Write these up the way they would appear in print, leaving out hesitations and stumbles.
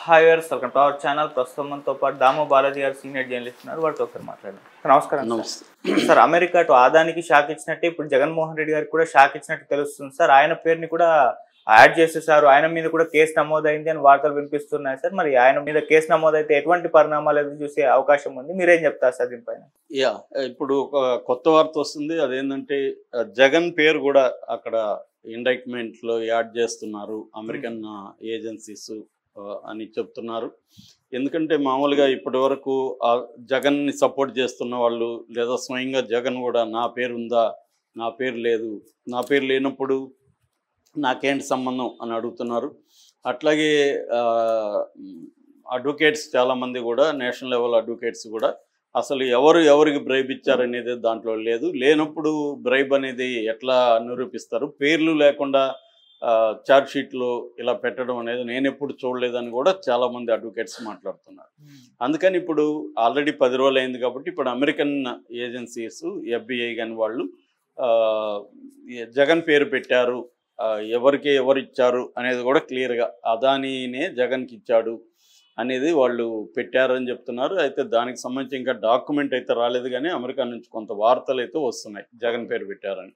Hi viewers, welcome to our channel. ప్రస్తుతం మనతో పాటు దాము బాలాజీ గారు సీనియర్ జర్నలిస్ట్ ఉన్నారు. వారితో ఒకసారి మాట్లాడదాం. నమస్కారం. నమస్తే సార్, అమెరికా టు ఆదానికి షాక్ ఇచ్చినట్టే ఇప్పుడు జగన్మోహన్ రెడ్డి గారికి కూడా షాక్ ఇచ్చినట్టు తెలుస్తుంది సార్. ఆయన పేరుని కూడా యాడ్ చేసేసారు. ఆయన మీద కూడా కేసు నమోదైంది అని వార్తలు వినిపిస్తున్నాయి సార్. మరి ఆయన మీద కేసు నమోదైతే ఎటువంటి పరిణామాలు ఎదురు చూసే అవకాశం ఉంది? మీరేం చెప్తారు సార్ దీనిపైన? యా ఇప్పుడు ఒక కొత్త వార్త వస్తుంది. అదేంటంటే జగన్ పేరు కూడా అక్కడ ఇండైట్మెంట్ లో యాడ్ చేస్తున్నారు అమెరికన్ ఏజెన్సీస్ అని చెప్తున్నారు. ఎందుకంటే మామూలుగా ఇప్పటి వరకు జగన్ ని సపోర్ట్ చేస్తున్న వాళ్ళు లేదా స్వయంగా జగన్ కూడా నా పేరు ఉందా, నా పేరు లేదు, నా పేరు లేనప్పుడు నాకేంటి సంబంధం అని అడుగుతున్నారు. అట్లాగే అడ్వకేట్స్ చాలామంది కూడా నేషనల్ లెవెల్ అడ్వకేట్స్ కూడా అసలు ఎవరికి బ్రైబ్ ఇచ్చారనేది దాంట్లో లేనప్పుడు బ్రైబ్ అనేది ఎట్లా నిరూపిస్తారు, పేర్లు లేకుండా ఛార్జ్ షీట్లో ఇలా పెట్టడం అనేది నేను ఎప్పుడు చూడలేదని కూడా చాలామంది అడ్వకేట్స్ మాట్లాడుతున్నారు. అందుకని ఇప్పుడు ఆల్రెడీ 10 రోజులు అయింది కాబట్టి ఇప్పుడు అమెరికన్ ఏజెన్సీస్ FBI కానీ వాళ్ళు జగన్ పేరు పెట్టారు, ఎవరు ఇచ్చారు అనేది కూడా క్లియర్గా అదానీనే జగన్కి ఇచ్చాడు అనేది వాళ్ళు పెట్టారని చెప్తున్నారు. అయితే దానికి సంబంధించి ఇంకా డాక్యుమెంట్ అయితే రాలేదు, కానీ అమెరికా నుంచి కొంత వార్తలు అయితే వస్తున్నాయి జగన్ పేరు పెట్టారని.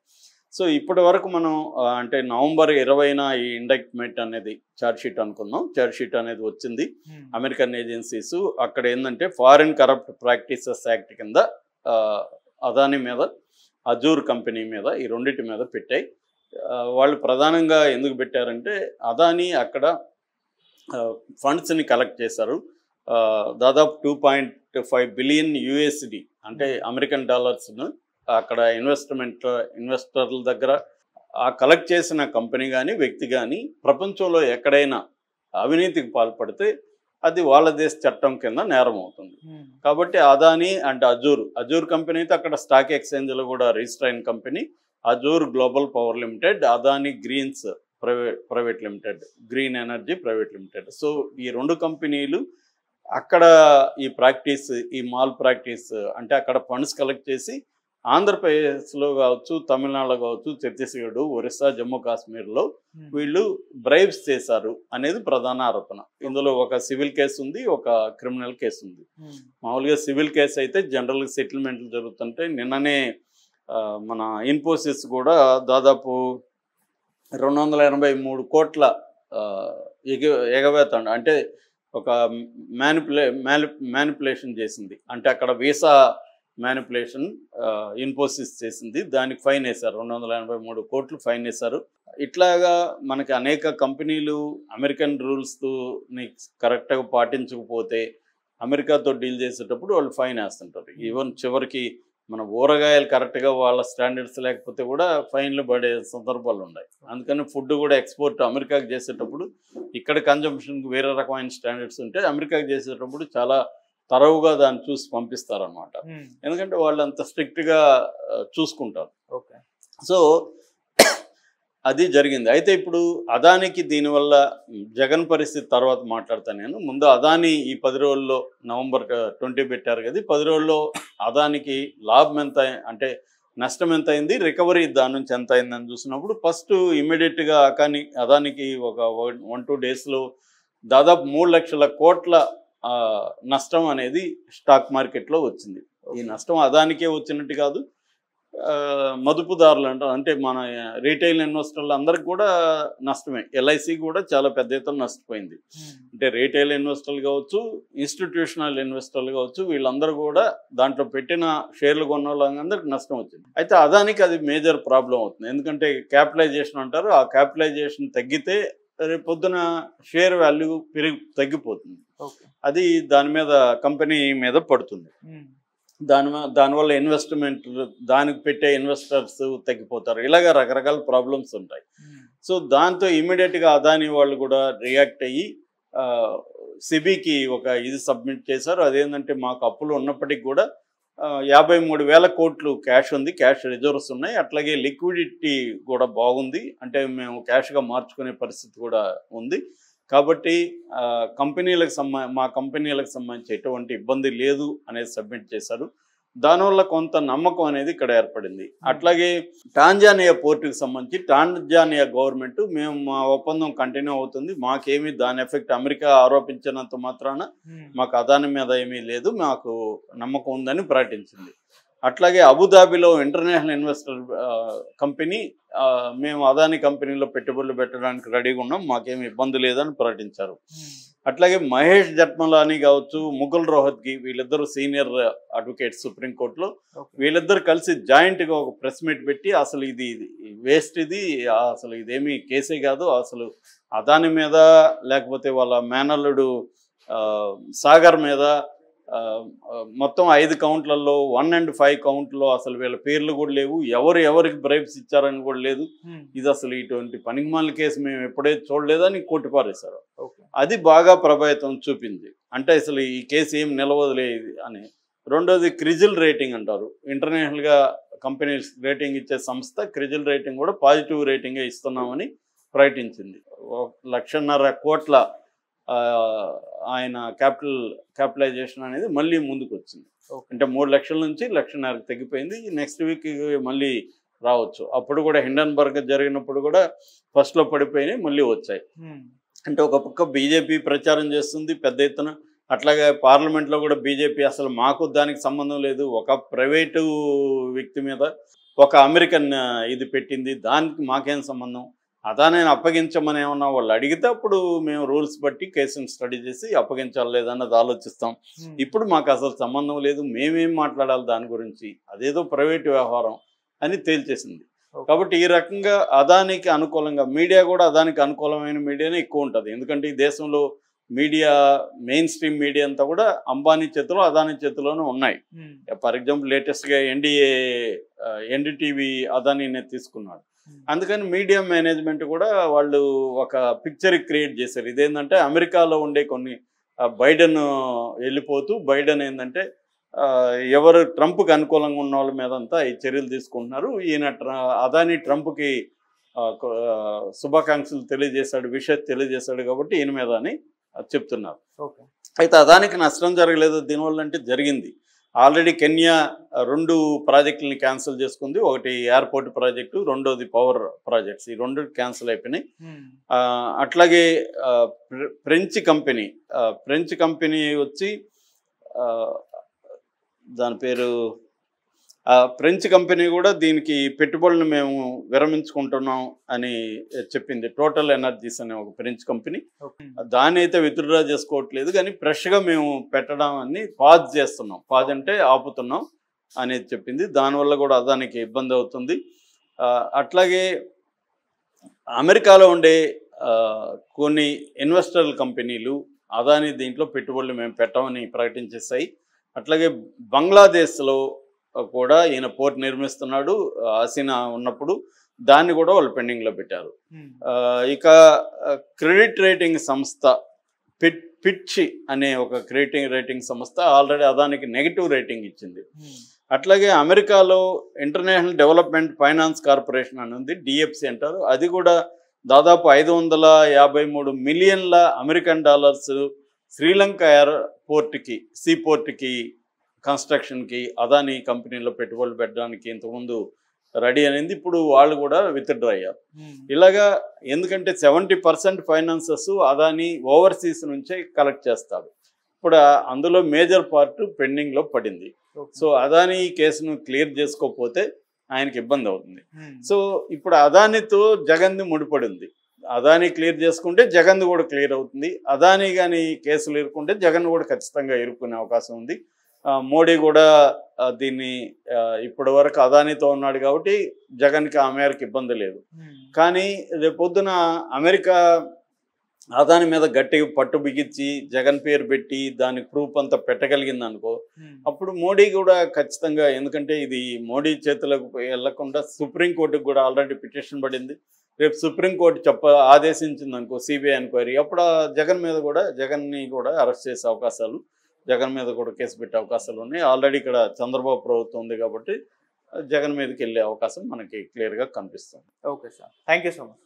సో ఇప్పటి వరకు మనం అంటే నవంబర్ 20న ఈ ఇండైట్మెంట్ అనేది ఛార్జ్షీట్ అనుకున్నాం. ఛార్జ్షీట్ అనేది వచ్చింది అమెరికన్ ఏజెన్సీస్. అక్కడ ఏంటంటే ఫారిన్ కరప్ట్ ప్రాక్టీసెస్ యాక్ట్ కింద అదానీ మీద, అజూర్ కంపెనీ మీద, ఈ రెండింటి మీద పెట్టాయి. వాళ్ళు ప్రధానంగా ఎందుకు పెట్టారంటే అదానీ అక్కడ ఫండ్స్ని కలెక్ట్ చేశారు. దాదాపు 2.5 బిలియన్ USD అంటే అమెరికన్ డాలర్స్ను అక్కడ ఇన్వెస్టర్ల దగ్గర కలెక్ట్ చేసిన కంపెనీ కానీ వ్యక్తి కానీ ప్రపంచంలో ఎక్కడైనా అవినీతికి పాల్పడితే అది వాళ్ళ దేశ చట్టం కింద నేరం అవుతుంది. కాబట్టి అదానీ అండ్ అజూర్ కంపెనీ అయితే అక్కడ స్టాక్ ఎక్స్చేంజ్లో కూడా రిజిస్టర్ అయిన company Azure global power limited, Adani greens private limited, green energy private limited. So ఈ రెండు కంపెనీలు అక్కడ ఈ మాల్ ప్రాక్టీస్ అంటే అక్కడ ఫండ్స్ కలెక్ట్ చేసి ఆంధ్రప్రదేశ్లో కావచ్చు, తమిళనాడులో కావచ్చు, ఛత్తీస్గఢ్, ఒరిస్సా, జమ్మూ కాశ్మీర్లో వీళ్ళు బ్రైబ్స్ చేశారు అనేది ప్రధాన ఆరోపణ. ఇందులో ఒక సివిల్ కేసు ఉంది, ఒక క్రిమినల్ కేసు ఉంది. మామూలుగా సివిల్ కేసు అయితే జనరల్గా సెటిల్మెంట్లు జరుగుతుంటే నిన్ననే మన ఇన్ఫోసిస్ కూడా దాదాపు 283 కోట్ల ఎగవేత అంటే ఒక మ్యానిపులేషన్ చేసింది. అంటే అక్కడ వీసా మ్యానిపులేషన్ ఇన్ఫోసిస్ చేసింది. దానికి ఫైన్ వేశారు, 283 కోట్లు ఫైన్ వేశారు. ఇట్లాగా మనకి అనేక కంపెనీలు అమెరికన్ రూల్స్ని కరెక్ట్గా పాటించకపోతే అమెరికాతో డీల్ చేసేటప్పుడు వాళ్ళు ఫైన్ వేస్తుంటారు. ఈవెన్ చివరికి మన ఊరగాయలు కరెక్ట్గా వాళ్ళ స్టాండర్డ్స్ లేకపోతే కూడా ఫైన్లు పడే సందర్భాలు ఉన్నాయి. అందుకని ఫుడ్ కూడా ఎక్స్పోర్ట్ అమెరికాకి చేసేటప్పుడు ఇక్కడ కన్జంప్షన్కి వేరే రకమైన స్టాండర్డ్స్ ఉంటే అమెరికాకి చేసేటప్పుడు చాలా తరవుగా దాన్ని చూసి పంపిస్తారనమాట. ఎందుకంటే వాళ్ళు అంత స్ట్రిక్ట్గా చూసుకుంటారు. సో అది జరిగింది. అయితే ఇప్పుడు అదానికి దీనివల్ల జగన్ పరిస్థితి తర్వాత మాట్లాడతాను నేను. ముందు అదాని ఈ 10 రోజుల్లో నవంబర్ 20 పెట్టారు కదా, 10 రోజుల్లో అదానికి లాభం ఎంత అంటే నష్టం ఎంత అయింది, రికవరీ దాని నుంచి ఎంత అయిందని చూసినప్పుడు ఫస్ట్ ఇమ్మీడియట్గా అదానికి ఒక 1-2 డేస్లో దాదాపు 3 లక్షల కోట్ల నష్టం అనేది స్టాక్ మార్కెట్లో వచ్చింది. ఈ నష్టం అదానికే వచ్చినట్టు కాదు, మదుపుదారులు అంటే మన రీటైల్ ఇన్వెస్టర్లు అందరికి కూడా నష్టమే. LIC కూడా చాలా పెద్ద ఎత్తున నష్టపోయింది. అంటే రీటైల్ ఇన్వెస్టర్లు కావచ్చు, ఇన్స్టిట్యూషనల్ ఇన్వెస్టర్లు కావచ్చు, వీళ్ళందరూ కూడా దాంట్లో పెట్టిన షేర్లు కొన్న వాళ్ళందరికీ నష్టం వచ్చింది. అయితే అదానికి అది మేజర్ ప్రాబ్లం అవుతుంది. ఎందుకంటే క్యాపిటలైజేషన్ అంటారు, ఆ క్యాపిటలైజేషన్ తగ్గితే రేపు పొద్దున షేర్ వాల్యూ తగ్గిపోతుంది. అది దాని మీద కంపెనీ మీద పడుతుంది. దానివల్ల ఇన్వెస్ట్మెంట్ దానికి పెట్టే ఇన్వెస్టర్స్ తగ్గిపోతారు. ఇలాగ రకరకాల ప్రాబ్లమ్స్ ఉంటాయి. సో దాంతో ఇమీడియట్గా అదానీ వాళ్ళు కూడా రియాక్ట్ అయ్యి సిబికి ఒక ఇది సబ్మిట్ చేశారు. అదేంటంటే మాకు అప్పులు ఉన్నప్పటికీ కూడా 53,000 కోట్లు క్యాష్ ఉంది, క్యాష్ రిజర్వ్స్ ఉన్నాయి, అట్లాగే లిక్విడిటీ కూడా బాగుంది, అంటే మేము క్యాష్గా మార్చుకునే పరిస్థితి కూడా ఉంది. కాబట్టి మా కంపెనీలకు సంబంధించి ఎటువంటి ఇబ్బంది లేదు అనేది సబ్మిట్ చేశారు. దానివల్ల కొంత నమ్మకం అనేది ఇక్కడ ఏర్పడింది. అట్లాగే టాంజానియా పోర్టుకి సంబంధించి టాంజానియా గవర్నమెంట్ మేము మా ఒప్పందం కంటిన్యూ అవుతుంది, మాకేమీ దాని ఎఫెక్ట్ అమెరికా ఆరోపించినంత మాత్రాన మాకు అదాని మీద ఏమీ లేదు, మాకు నమ్మకం ఉందని ప్రకటించింది. అట్లాగే అబుదాబిలో ఇంటర్నేషనల్ ఇన్వెస్టర్ కంపెనీ మేము అదాని కంపెనీలో పెట్టుబడులు పెట్టడానికి రెడీగా ఉన్నాం, మాకేమి ఇబ్బంది లేదని ప్రకటించారు. అట్లాగే మహేష్ జట్మలాని కావచ్చు, ముకుల్ రోహత్గి, వీళ్ళిద్దరు సీనియర్ అడ్వకేట్స్ సుప్రీంకోర్టులో, వీళ్ళిద్దరు కలిసి జాయింట్గా ఒక ప్రెస్ మీట్ పెట్టి అసలు ఇది వేస్ట్, ఇది అసలు ఇదేమీ కేసే కాదు, అసలు అదాని మీద లేకపోతే వాళ్ళ మేనల్లుడు సాగర్ మీద మొత్తం 5 కౌంట్లలో 1 and 5 కౌంట్లో అసలు వీళ్ళ పేర్లు కూడా లేవు, ఎవరికి బ్రైబ్స్ ఇచ్చారని కూడా లేదు, ఇది అసలు ఇటువంటి పనికిమాలిన కేసు మేము ఎప్పుడైతే చూడలేదని కొట్టిపారేశారు. అది బాగా ప్రభావితం చూపింది. అంటే అసలు ఈ కేసు ఏం నిలవదులేదు అని. రెండోది క్రిజిల్ రేటింగ్ అంటారు, ఇంటర్నేషనల్గా కంపెనీస్ రేటింగ్ ఇచ్చే సంస్థ క్రిజిల్ రేటింగ్ కూడా పాజిటివ్ రేటింగే ఇస్తున్నామని ప్రకటించింది. 1.5 కోట్ల ఆయన క్యాపిటలైజేషన్ అనేది మళ్ళీ ముందుకు వచ్చింది. అంటే 3 లక్షల నుంచి 1.5 లక్షలకు తగ్గిపోయింది. నెక్స్ట్ వీక్ మళ్ళీ రావచ్చు. అప్పుడు కూడా హిండన్బర్గ్ జరిగినప్పుడు కూడా ఫస్ట్లో పడిపోయినాయి, మళ్ళీ వచ్చాయి. అంటే ఒక పక్క బీజేపీ ప్రచారం చేస్తుంది పెద్ద ఎత్తున, అట్లాగే పార్లమెంట్లో కూడా బీజేపీ అసలు మాకు దానికి సంబంధం లేదు, ఒక ప్రైవేటు వ్యక్తి మీద ఒక అమెరికన్ ఇది పెట్టింది, దానికి మాకేం సంబంధం, అదాని అప్పగించమని ఏమన్నా వాళ్ళు అడిగితే అప్పుడు మేము రూల్స్ బట్టి కేసును స్టడీ చేసి అప్పగించాలి లేదన్నది ఆలోచిస్తాం. ఇప్పుడు మాకు అసలు సంబంధం లేదు, మేమేం మాట్లాడాలి దాని గురించి, అదేదో ప్రైవేట్ వ్యవహారం అని తేల్చేసింది. కాబట్టి ఈ రకంగా అదానికి అనుకూలంగా మీడియా కూడా అదానికి అనుకూలమైన మీడియానే ఎక్కువ ఉంటుంది. ఎందుకంటే ఈ దేశంలో మీడియా మెయిన్ స్ట్రీమ్ మీడియా అంతా కూడా అంబానీ చేతిలో అదాని చేతిలోనే ఉన్నాయి. ఫర్ ఎగ్జాంపుల్ లేటెస్ట్గా ఎన్డీటీవీ అదానినే తీసుకున్నాడు. అందుకని మీడియా మేనేజ్మెంట్ కూడా వాళ్ళు ఒక పిక్చర్ క్రియేట్ చేశారు. ఇదేంటంటే అమెరికాలో ఉండే కొన్ని బైడెన్ వెళ్ళిపోతూ బైడెన్ ఏంటంటే ఎవరు ట్రంప్కి అనుకూలంగా ఉన్న వాళ్ళ మీద అంతా ఈ చర్యలు తీసుకుంటున్నారు, ఈయన అదాని ట్రంప్కి శుభాకాంక్షలు తెలియజేశాడు, విషయం తెలియజేశాడు కాబట్టి ఈయన మీద అని చెప్తున్నారు. అయితే అదానికి నష్టం జరగలేదు దీనివల్ల అంటే జరిగింది. ఆల్రెడీ కెన్యా 2 ప్రాజెక్టులని క్యాన్సిల్ చేసుకుంది, ఒకటి ఎయిర్పోర్ట్ ప్రాజెక్టు, రెండోది పవర్ ప్రాజెక్ట్స్, ఈ 2 క్యాన్సిల్ అయిపోయినాయి. అట్లాగే ఫ్రెంచ్ కంపెనీ వచ్చి దాని పేరు ఫ్రెంచ్ కంపెనీ కూడా దీనికి పెట్టుబడులను మేము విరమించుకుంటున్నాం అని చెప్పింది. టోటల్ ఎనర్జీస్ అనే ఒక ఫ్రెంచ్ కంపెనీ, దాన్ని అయితే విత్డ్రా చేసుకోవట్లేదు కానీ ఫ్రెష్గా మేము పెట్టడం అని పాజ్ చేస్తున్నాం, పాజ్ అంటే ఆపుతున్నాం అనేది చెప్పింది. దానివల్ల కూడా అదానికి ఇబ్బంది అవుతుంది. అట్లాగే అమెరికాలో ఉండే కొన్ని ఇన్వెస్టర్ల కంపెనీలు అదాని దీంట్లో పెట్టుబడులు మేము పెట్టమని ప్రకటించేసాయి. అట్లాగే బంగ్లాదేశ్లో కూడా ఈయన పోర్ట్ నిర్మిస్తున్నాడు, హసీనా ఉన్నప్పుడు, దాన్ని కూడా వాళ్ళు పెండింగ్లో పెట్టారు. ఇక క్రెడిట్ రేటింగ్ సంస్థ ఫిచ్ అనే ఒక క్రెడిట్ రేటింగ్ సంస్థ ఆల్రెడీ అదానికి నెగిటివ్ రేటింగ్ ఇచ్చింది. అట్లాగే అమెరికాలో ఇంటర్నేషనల్ డెవలప్మెంట్ ఫైనాన్స్ కార్పొరేషన్ అని ఉంది, డిఎఫ్సి అంటారు, అది కూడా దాదాపు 553 మిలియన్ల అమెరికన్ డాలర్స్ శ్రీలంక ఎయిర్పోర్ట్కి సీపోర్ట్కి కన్స్ట్రక్షన్కి అదాని కంపెనీలో పెట్టుబడులు పెట్టడానికి ఇంతకుముందు రెడీ అనేది, ఇప్పుడు వాళ్ళు కూడా విత్డ్రా అయ్యారు. ఇలాగా ఎందుకంటే 70% ఫైనాన్సెస్ అదాని ఓవర్సీస్ నుంచే కలెక్ట్ చేస్తాడు. ఇప్పుడు అందులో మేజర్ పార్ట్ పెండింగ్లో పడింది. సో అదాని కేసును క్లియర్ చేసుకోకపోతే ఆయనకి ఇబ్బంది అవుతుంది. సో ఇప్పుడు అదానితో జగన్ది ముడిపడి ఉంది. అదాని క్లియర్ చేసుకుంటే జగన్ కూడా క్లియర్ అవుతుంది. అదాని కానీ కేసులు ఇరుక్కుంటే జగన్ కూడా ఖచ్చితంగా ఇరుక్కునే అవకాశం ఉంది. మోడీ కూడా దీన్ని ఇప్పటి వరకు అదానితో ఉన్నాడు కాబట్టి జగన్కి ఆ మేరకు ఇబ్బంది లేదు. కానీ రేపొద్దున అమెరికా అదాని మీద గట్టిగా పట్టు బిగించి జగన్ పేరు పెట్టి దానికి ప్రూఫ్ అంతా పెట్టగలిగింది అనుకో, అప్పుడు మోడీ కూడా ఖచ్చితంగా, ఎందుకంటే ఇది మోడీ చేతులకు వెళ్లకుండా సుప్రీంకోర్టుకు కూడా ఆల్రెడీ పిటిషన్ పడింది. రేపు సుప్రీంకోర్టు ఆదేశించింది అనుకో సిబిఐ ఎంక్వైరీ, అప్పుడు జగన్ని కూడా అరెస్ట్ చేసే అవకాశాలు, జగన్ మీద కూడా కేసు పెట్టే అవకాశాలు ఉన్నాయి. ఆల్రెడీ ఇక్కడ చంద్రబాబు ప్రభుత్వం ఉంది కాబట్టి జగన్ మీదకి వెళ్ళే అవకాశం మనకి క్లియర్గా కనిపిస్తుంది. Okay sir, thank you so much.